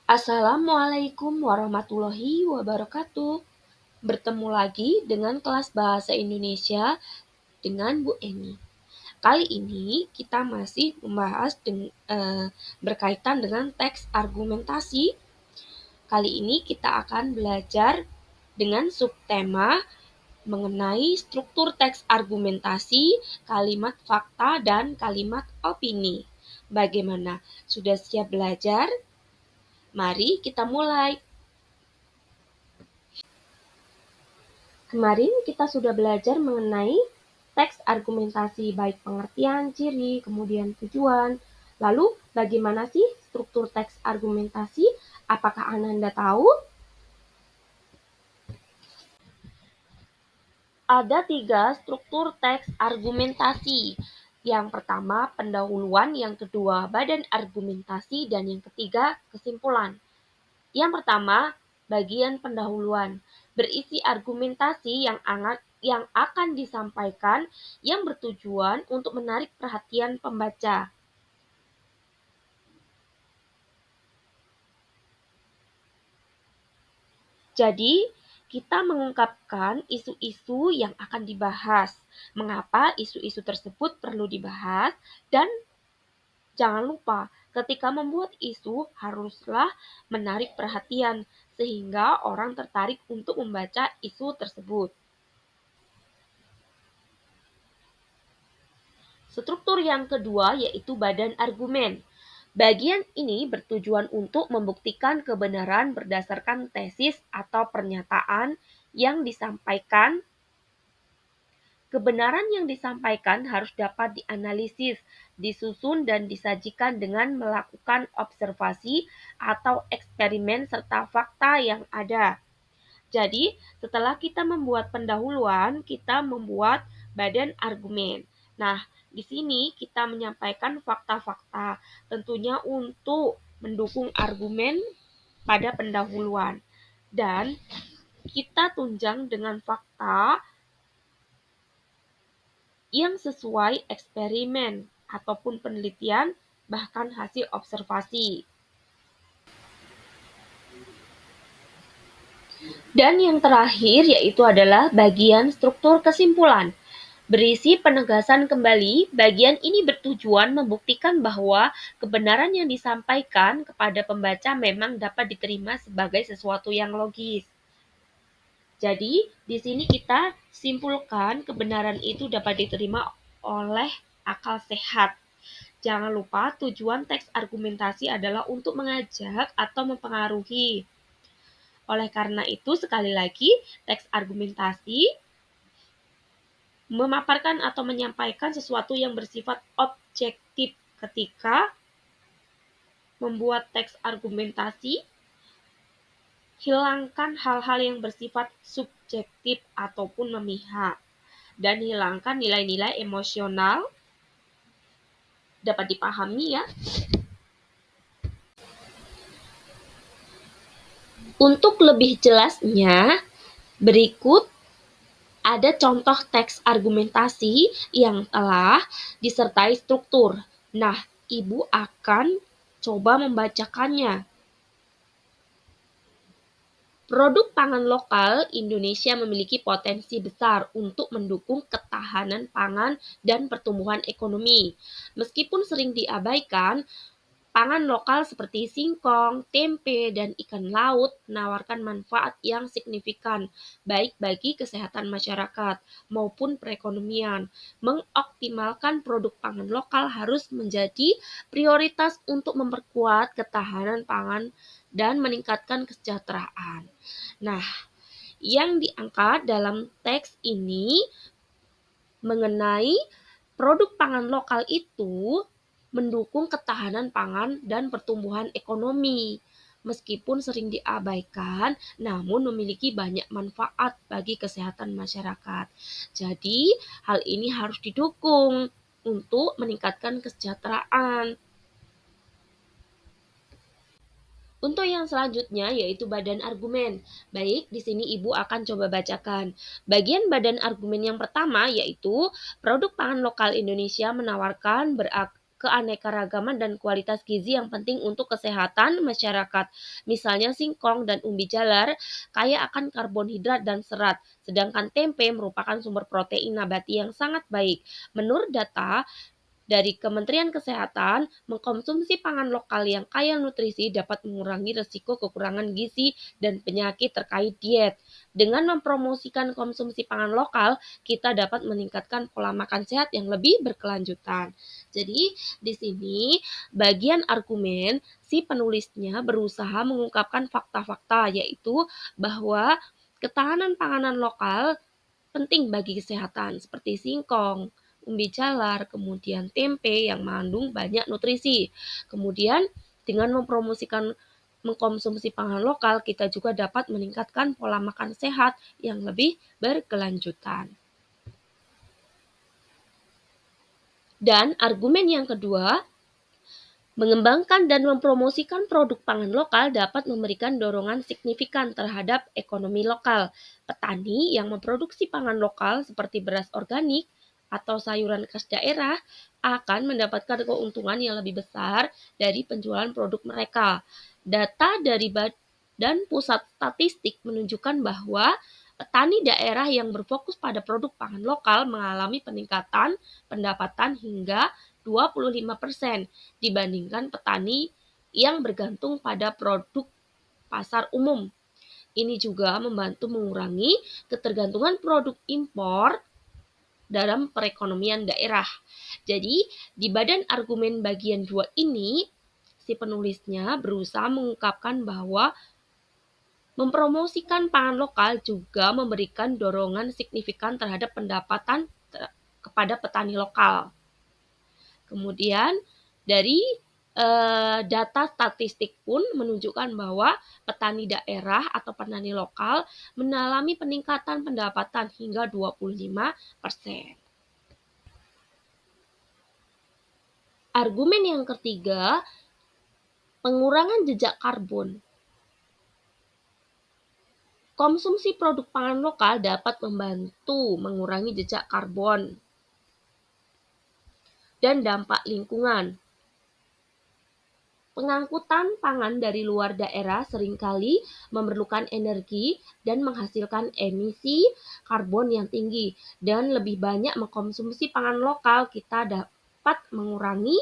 Assalamualaikum warahmatullahi wabarakatuh. Bertemu lagi dengan kelas Bahasa Indonesia dengan Bu Eni. Kali ini kita masih membahas berkaitan dengan teks argumentasi. Kali ini kita akan belajar dengan subtema mengenai struktur teks argumentasi, kalimat fakta, dan kalimat opini. Bagaimana? Sudah siap belajar? Mari kita mulai. Kemarin kita sudah belajar mengenai teks argumentasi, baik pengertian, ciri, kemudian tujuan. Lalu bagaimana sih struktur teks argumentasi? Apakah Ananda tahu? Ada 3 struktur teks argumentasi. Yang pertama pendahuluan, yang kedua badan argumentasi, dan yang ketiga kesimpulan. Yang pertama, bagian pendahuluan berisi argumentasi yang akan disampaikan yang bertujuan untuk menarik perhatian pembaca. Jadi, kita mengungkapkan isu-isu yang akan dibahas, mengapa isu-isu tersebut perlu dibahas, dan jangan lupa ketika membuat isu haruslah menarik perhatian sehingga orang tertarik untuk membaca isu tersebut. Struktur yang kedua yaitu badan argumen. Bagian ini bertujuan untuk membuktikan kebenaran berdasarkan tesis atau pernyataan yang disampaikan. Kebenaran yang disampaikan harus dapat dianalisis, disusun, dan disajikan dengan melakukan observasi atau eksperimen serta fakta yang ada. Jadi, setelah kita membuat pendahuluan, kita membuat badan argumen. Nah, di sini kita menyampaikan fakta-fakta, tentunya untuk mendukung argumen pada pendahuluan. Dan kita tunjang dengan fakta yang sesuai eksperimen ataupun penelitian, bahkan hasil observasi. Dan yang terakhir yaitu adalah bagian struktur kesimpulan. Berisi penegasan kembali, bagian ini bertujuan membuktikan bahwa kebenaran yang disampaikan kepada pembaca memang dapat diterima sebagai sesuatu yang logis. Jadi, di sini kita simpulkan kebenaran itu dapat diterima oleh akal sehat. Jangan lupa tujuan teks argumentasi adalah untuk mengajak atau mempengaruhi. Oleh karena itu, sekali lagi, teks argumentasi memaparkan atau menyampaikan sesuatu yang bersifat objektif. Ketika membuat teks argumentasi, hilangkan hal-hal yang bersifat subjektif ataupun memihak, dan hilangkan nilai-nilai emosional. Dapat dipahami ya. Untuk lebih jelasnya, berikut ada contoh teks argumentasi yang telah disertai struktur. Nah, Ibu akan coba membacakannya. Produk pangan lokal Indonesia memiliki potensi besar untuk mendukung ketahanan pangan dan pertumbuhan ekonomi. Meskipun sering diabaikan, pangan lokal seperti singkong, tempe, dan ikan laut menawarkan manfaat yang signifikan, baik bagi kesehatan masyarakat maupun perekonomian. Mengoptimalkan produk pangan lokal harus menjadi prioritas untuk memperkuat ketahanan pangan dan meningkatkan kesejahteraan. Nah, yang diangkat dalam teks ini mengenai produk pangan lokal itu mendukung ketahanan pangan dan pertumbuhan ekonomi. Meskipun sering diabaikan, namun memiliki banyak manfaat bagi kesehatan masyarakat. Jadi, hal ini harus didukung untuk meningkatkan kesejahteraan. Untuk yang selanjutnya yaitu badan argumen. Baik, di sini Ibu akan coba bacakan. Bagian badan argumen yang pertama yaitu produk pangan lokal Indonesia menawarkan keanekaragaman dan kualitas gizi yang penting untuk kesehatan masyarakat. Misalnya singkong dan umbi jalar kaya akan karbohidrat dan serat, sedangkan tempe merupakan sumber protein nabati yang sangat baik. Menurut data dari Kementerian Kesehatan, mengkonsumsi pangan lokal yang kaya nutrisi dapat mengurangi risiko kekurangan gizi dan penyakit terkait diet. Dengan mempromosikan konsumsi pangan lokal, kita dapat meningkatkan pola makan sehat yang lebih berkelanjutan. Jadi, di sini bagian argumen si penulisnya berusaha mengungkapkan fakta-fakta, yaitu bahwa ketahanan panganan lokal penting bagi kesehatan seperti singkong, umbi jalar, kemudian tempe yang mengandung banyak nutrisi. Kemudian dengan mengkonsumsi pangan lokal, kita juga dapat meningkatkan pola makan sehat yang lebih berkelanjutan. Dan argumen yang kedua, mengembangkan dan mempromosikan produk pangan lokal dapat memberikan dorongan signifikan terhadap ekonomi lokal. Petani yang memproduksi pangan lokal seperti beras organik atau sayuran khas daerah akan mendapatkan keuntungan yang lebih besar dari penjualan produk mereka. Data dari Badan Pusat Statistik menunjukkan bahwa petani daerah yang berfokus pada produk pangan lokal mengalami peningkatan pendapatan hingga 25% dibandingkan petani yang bergantung pada produk pasar umum. Ini juga membantu mengurangi ketergantungan produk impor dalam perekonomian daerah. Jadi, di badan argumen bagian 2 ini, si penulisnya berusaha mengungkapkan bahwa mempromosikan pangan lokal juga memberikan dorongan signifikan terhadap pendapatan kepada petani lokal. Kemudian dari data statistik pun menunjukkan bahwa petani daerah atau petani lokal mengalami peningkatan pendapatan hingga 25%. Argumen yang ketiga, pengurangan jejak karbon. Konsumsi produk pangan lokal dapat membantu mengurangi jejak karbon dan dampak lingkungan. Pengangkutan pangan dari luar daerah seringkali memerlukan energi dan menghasilkan emisi karbon yang tinggi, dan lebih banyak mengkonsumsi pangan lokal kita dapat mengurangi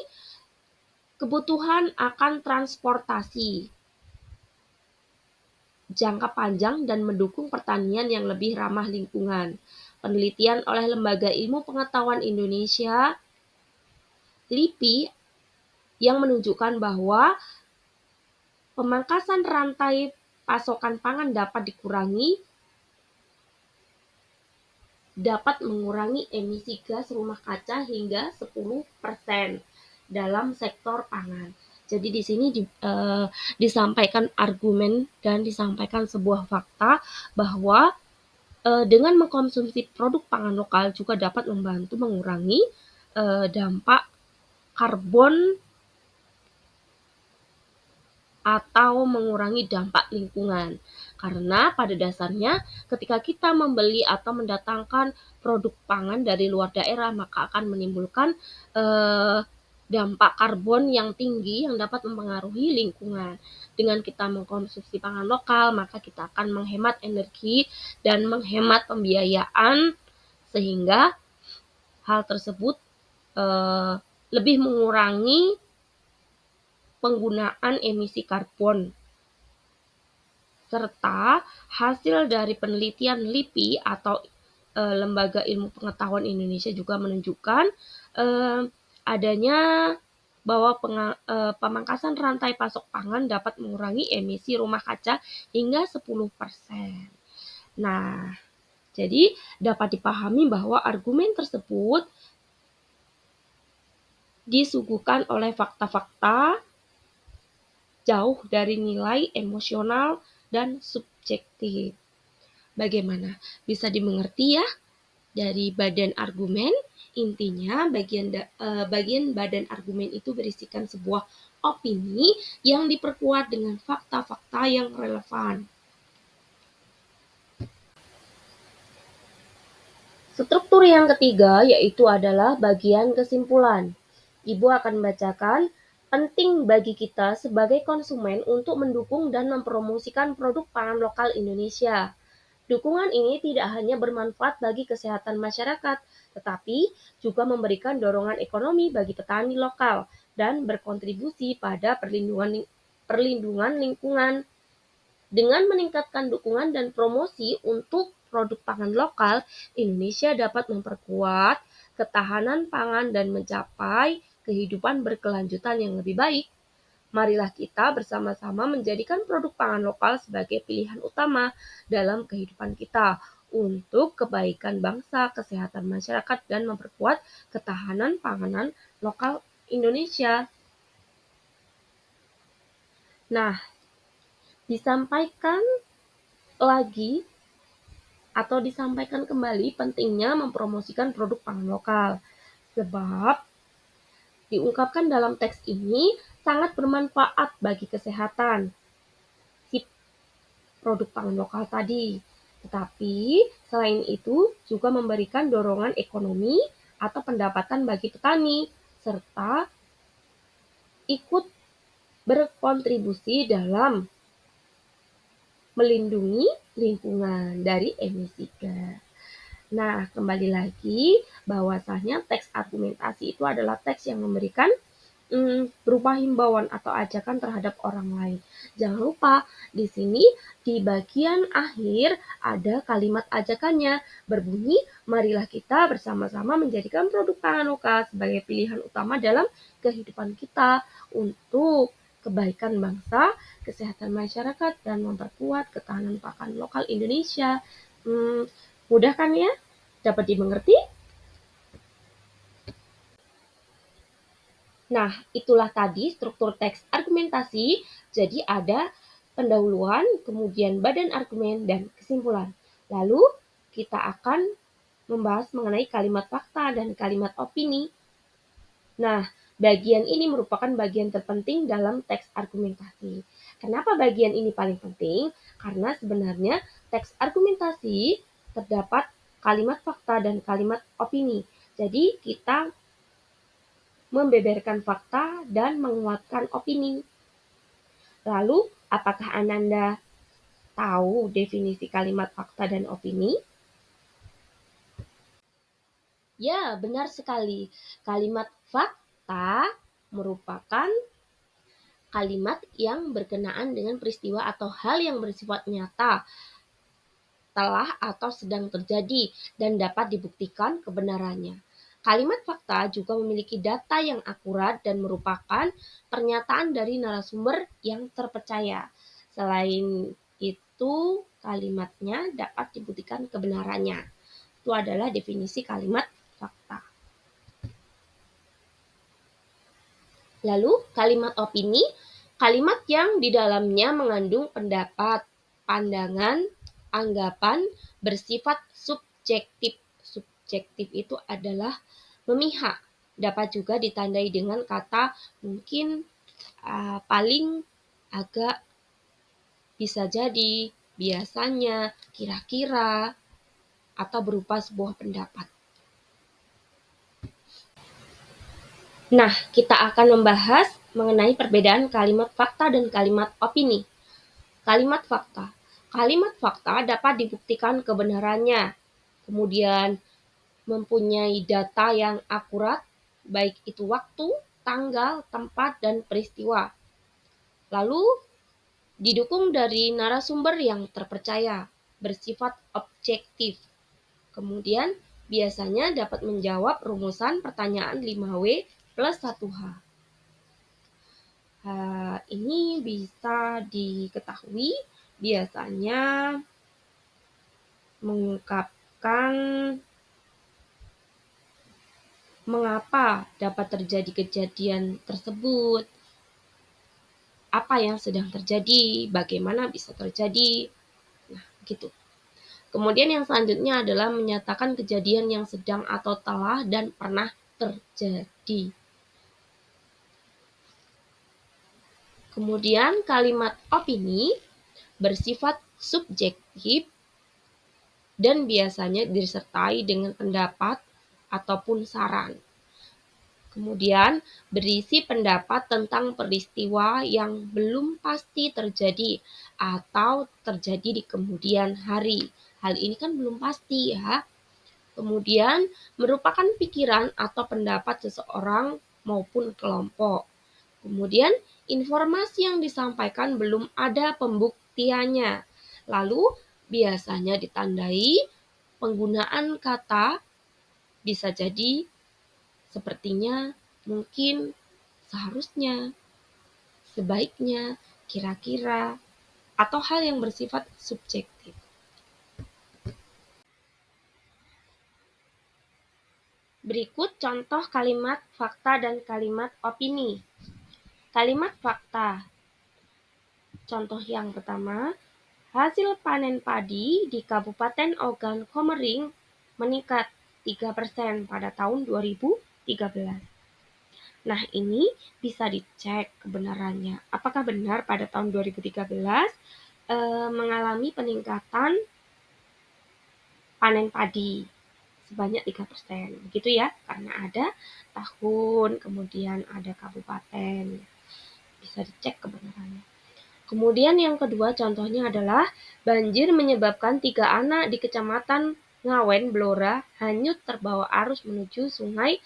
kebutuhan akan transportasi jangka panjang dan mendukung pertanian yang lebih ramah lingkungan. Penelitian oleh Lembaga Ilmu Pengetahuan Indonesia (LIPI) yang menunjukkan bahwa pemangkasan rantai pasokan pangan dapat mengurangi emisi gas rumah kaca hingga 10% dalam sektor pangan. Jadi di sini disampaikan argumen dan disampaikan sebuah fakta bahwa dengan mengkonsumsi produk pangan lokal juga dapat membantu mengurangi dampak karbon atau mengurangi dampak lingkungan. Karena pada dasarnya ketika kita membeli atau mendatangkan produk pangan dari luar daerah, maka akan menimbulkan dampak karbon yang tinggi yang dapat mempengaruhi lingkungan. Dengan kita mengkonsumsi pangan lokal, maka kita akan menghemat energi dan menghemat pembiayaan, sehingga hal tersebut lebih mengurangi penggunaan emisi karbon. Serta hasil dari penelitian LIPI atau Lembaga Ilmu Pengetahuan Indonesia juga menunjukkan adanya bahwa pemangkasan rantai pasok pangan dapat mengurangi emisi rumah kaca hingga 10%. Nah, jadi dapat dipahami bahwa argumen tersebut disuguhkan oleh fakta-fakta jauh dari nilai emosional dan subjektif. Bagaimana? Bisa dimengerti ya? Dari badan argumen, intinya bagian badan argumen itu berisikan sebuah opini yang diperkuat dengan fakta-fakta yang relevan. Struktur yang ketiga yaitu adalah bagian kesimpulan. Ibu akan membacakan, penting bagi kita sebagai konsumen untuk mendukung dan mempromosikan produk pangan lokal Indonesia. Dukungan ini tidak hanya bermanfaat bagi kesehatan masyarakat, tetapi juga memberikan dorongan ekonomi bagi petani lokal dan berkontribusi pada perlindungan lingkungan. Dengan meningkatkan dukungan dan promosi untuk produk pangan lokal, Indonesia dapat memperkuat ketahanan pangan dan mencapai kehidupan berkelanjutan yang lebih baik. Marilah kita bersama-sama menjadikan produk pangan lokal sebagai pilihan utama dalam kehidupan kita untuk kebaikan bangsa, kesehatan masyarakat, dan memperkuat ketahanan panganan lokal Indonesia. Nah, disampaikan lagi atau disampaikan kembali pentingnya mempromosikan produk pangan lokal. Sebab diungkapkan dalam teks ini sangat bermanfaat bagi kesehatan si produk pangan lokal tadi. Tetapi selain itu juga memberikan dorongan ekonomi atau pendapatan bagi petani serta ikut berkontribusi dalam melindungi lingkungan dari emisi gas. Nah, kembali lagi bahwasanya teks argumentasi itu adalah teks yang memberikan berupa himbauan atau ajakan terhadap orang lain. Jangan lupa di sini di bagian akhir ada kalimat ajakannya berbunyi, marilah kita bersama-sama menjadikan produk pangan lokal sebagai pilihan utama dalam kehidupan kita untuk kebaikan bangsa, kesehatan masyarakat, dan memperkuat ketahanan pangan lokal Indonesia. Mudah kan ya? Dapat dimengerti? Nah, itulah tadi struktur teks argumentasi. Jadi ada pendahuluan, kemudian badan argumen, dan kesimpulan. Lalu kita akan membahas mengenai kalimat fakta dan kalimat opini. Nah, bagian ini merupakan bagian terpenting dalam teks argumentasi. Kenapa bagian ini paling penting? Karena sebenarnya teks argumentasi terdapat kalimat fakta dan kalimat opini. Jadi kita membeberkan fakta dan menguatkan opini. Lalu, apakah Ananda tahu definisi kalimat fakta dan opini? Ya, benar sekali. Kalimat fakta merupakan kalimat yang berkenaan dengan peristiwa atau hal yang bersifat nyata, telah atau sedang terjadi, dan dapat dibuktikan kebenarannya. Kalimat fakta juga memiliki data yang akurat dan merupakan pernyataan dari narasumber yang terpercaya. Selain itu, kalimatnya dapat dibuktikan kebenarannya. Itu adalah definisi kalimat fakta. Lalu, kalimat opini, kalimat yang di dalamnya mengandung pendapat, pandangan, anggapan bersifat subjektif. Subjektif itu adalah memihak. Dapat juga ditandai dengan kata mungkin paling, agak, bisa jadi, biasanya, kira-kira, atau berupa sebuah pendapat. Nah, kita akan membahas mengenai perbedaan kalimat fakta dan kalimat opini. Kalimat fakta. Kalimat fakta dapat dibuktikan kebenarannya, kemudian mempunyai data yang akurat, baik itu waktu, tanggal, tempat, dan peristiwa. Lalu didukung dari narasumber yang terpercaya, bersifat objektif. Kemudian biasanya dapat menjawab rumusan pertanyaan 5W plus 1H. Ini bisa diketahui biasanya mengungkapkan mengapa dapat terjadi kejadian tersebut, apa yang sedang terjadi, bagaimana bisa terjadi. Nah, gitu. Kemudian yang selanjutnya adalah menyatakan kejadian yang sedang atau telah dan pernah terjadi. Kemudian kalimat opini bersifat subjektif dan biasanya disertai dengan pendapat ataupun saran. Kemudian, berisi pendapat tentang peristiwa yang belum pasti terjadi atau terjadi di kemudian hari. Hal ini kan belum pasti ya. Kemudian, merupakan pikiran atau pendapat seseorang maupun kelompok. Kemudian, informasi yang disampaikan belum ada pembuktiannya. Lalu, biasanya ditandai penggunaan kata bisa jadi sepertinya, mungkin, seharusnya, sebaiknya, kira-kira, atau hal yang bersifat subjektif. Berikut contoh kalimat fakta dan kalimat opini. Kalimat fakta. Contoh yang pertama, hasil panen padi di Kabupaten Ogan Komering meningkat 3% pada tahun 2013. Nah, ini bisa dicek kebenarannya. Apakah benar pada tahun 2013 mengalami peningkatan panen padi sebanyak 3%. Begitu ya, karena ada tahun, kemudian ada kabupaten. Bisa dicek kebenarannya. Kemudian yang kedua contohnya adalah banjir menyebabkan 3 anak di Kecamatan Ngawen, Blora hanyut terbawa arus menuju Sungai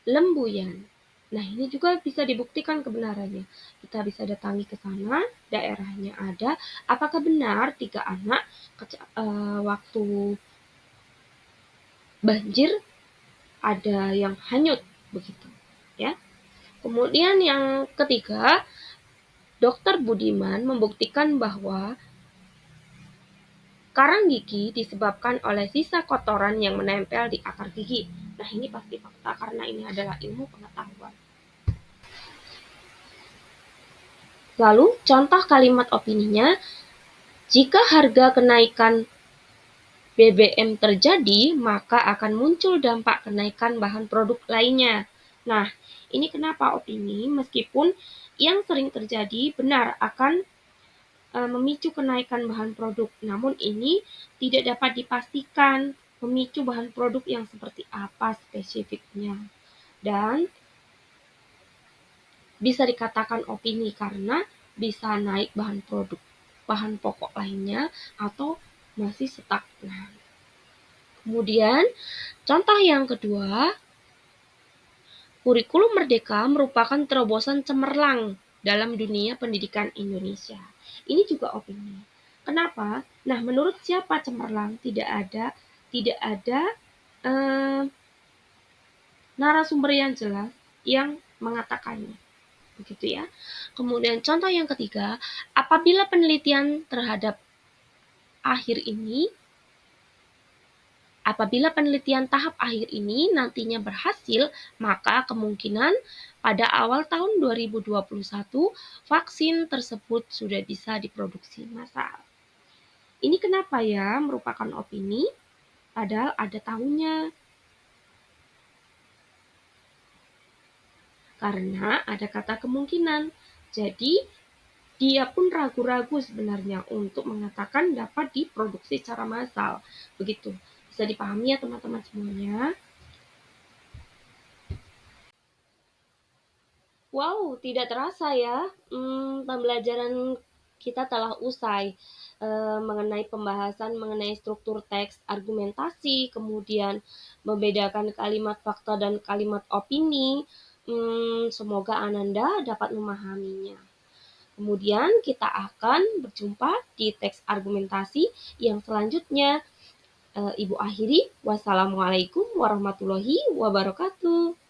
Lembuyan. Nah, ini juga bisa dibuktikan kebenarannya. Kita bisa datangi ke sana, daerahnya ada. Apakah benar 3 anak waktu banjir ada yang hanyut begitu, ya. Kemudian yang ketiga, Dokter Budiman membuktikan bahwa karang gigi disebabkan oleh sisa kotoran yang menempel di akar gigi. Nah, ini pasti fakta karena ini adalah ilmu pengetahuan. Lalu, contoh kalimat opininya, jika harga kenaikan BBM terjadi, maka akan muncul dampak kenaikan bahan produk lainnya. Nah, ini kenapa opini, meskipun yang sering terjadi benar akan memicu kenaikan bahan produk. Namun ini tidak dapat dipastikan memicu bahan produk yang seperti apa spesifiknya. Dan bisa dikatakan opini karena bisa naik bahan pokok lainnya atau masih stagnan. Kemudian, contoh yang kedua, kurikulum Merdeka merupakan terobosan cemerlang dalam dunia pendidikan Indonesia. Ini juga opini. Kenapa? Nah, menurut siapa cemerlang? Tidak ada narasumber yang jelas yang mengatakannya. Begitu ya. Kemudian contoh yang ketiga, apabila penelitian terhadap akhir ini Apabila penelitian tahap akhir ini nantinya berhasil, maka kemungkinan pada awal tahun 2021 vaksin tersebut sudah bisa diproduksi massal. Ini kenapa ya merupakan opini? Padahal ada tahunnya. Karena ada kata kemungkinan. Jadi, dia pun ragu-ragu sebenarnya untuk mengatakan dapat diproduksi secara massal. Begitu. Bisa dipahami ya teman-teman semuanya. Wow, tidak terasa ya, pembelajaran kita telah usai mengenai pembahasan mengenai struktur teks, argumentasi, kemudian membedakan kalimat fakta dan kalimat opini. Semoga Ananda dapat memahaminya. Kemudian kita akan berjumpa di teks argumentasi yang selanjutnya. Ibu akhiri, wassalamualaikum warahmatullahi wabarakatuh.